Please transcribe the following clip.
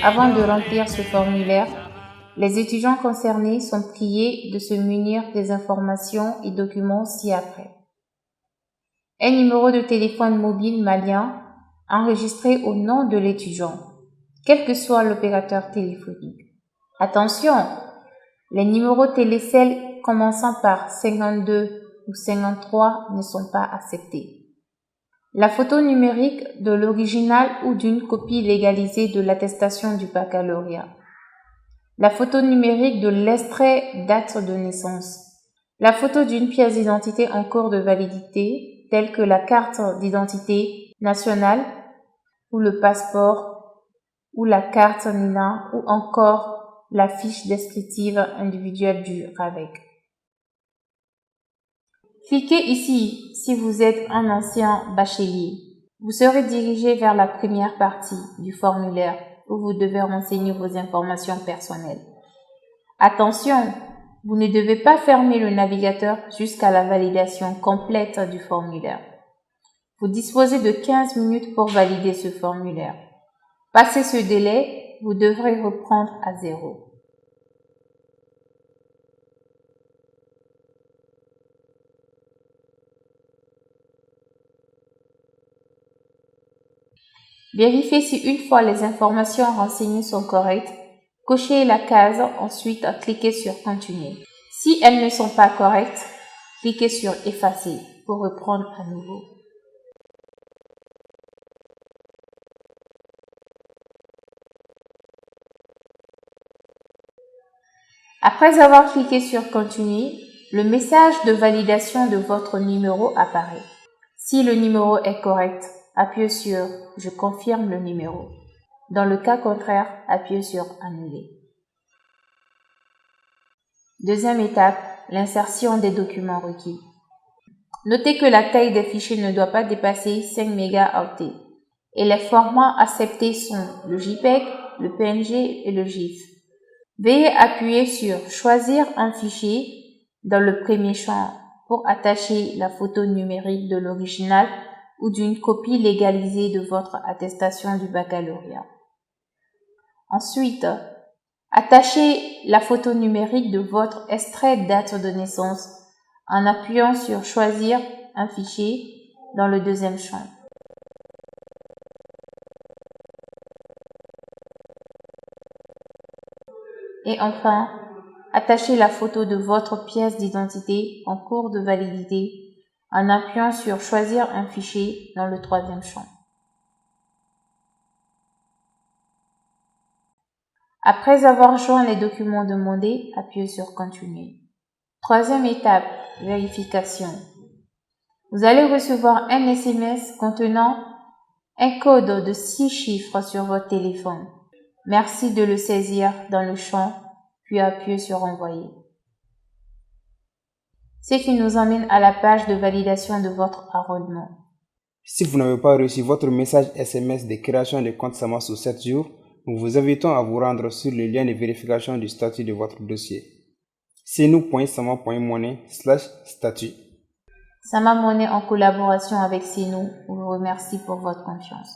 Avant de remplir ce formulaire, les étudiants concernés sont priés de se munir des informations et documents ci-après. Un numéro de téléphone mobile malien enregistré au nom de l'étudiant, quel que soit l'opérateur téléphonique. Attention, les numéros télécell commençant par 52 ou 53 ne sont pas acceptés. La photo numérique de l'original ou d'une copie légalisée de l'attestation du baccalauréat. La photo numérique de l'extrait date de naissance. La photo d'une pièce d'identité en cours de validité, telle que la carte d'identité nationale ou le passeport ou la carte NINA ou encore la fiche descriptive individuelle du RAVEC. Cliquez ici si vous êtes un ancien bachelier. Vous serez dirigé vers la première partie du formulaire où vous devez renseigner vos informations personnelles. Attention, vous ne devez pas fermer le navigateur jusqu'à la validation complète du formulaire. Vous disposez de 15 minutes pour valider ce formulaire. Passé ce délai, vous devrez reprendre à zéro. Vérifiez si une fois les informations renseignées sont correctes. Cochez la case, ensuite cliquez sur Continuer. Si elles ne sont pas correctes, cliquez sur Effacer pour reprendre à nouveau. Après avoir cliqué sur Continuer, le message de validation de votre numéro apparaît. Si le numéro est correct, appuyez sur « Je confirme le numéro ». Dans le cas contraire, appuyez sur « Annuler ». Deuxième étape, l'insertion des documents requis. Notez que la taille des fichiers ne doit pas dépasser 5 MB et les formats acceptés sont le JPEG, le PNG et le GIF. Veuillez appuyer sur « Choisir un fichier » dans le premier champ pour attacher la photo numérique de l'original ou d'une copie légalisée de votre attestation du baccalauréat. Ensuite, attachez la photo numérique de votre extrait date de naissance en appuyant sur « Choisir un fichier » dans le deuxième champ. Et enfin, attachez la photo de votre pièce d'identité en cours de validité en appuyant sur « Choisir un fichier » dans le troisième champ. Après avoir joint les documents demandés, appuyez sur « Continuer ». Troisième étape, vérification. Vous allez recevoir un SMS contenant un code de 6 chiffres sur votre téléphone. Merci de le saisir dans le champ, puis appuyez sur « Envoyer ». Ce qui nous emmène à la page de validation de votre enrôlement. Si vous n'avez pas reçu votre message SMS de création de compte SAMA sous 7 jours, nous vous invitons à vous rendre sur le lien de vérification du statut de votre dossier. cenu.sama.money/statut. Sama Money en collaboration avec Cenu vous remercie pour votre confiance.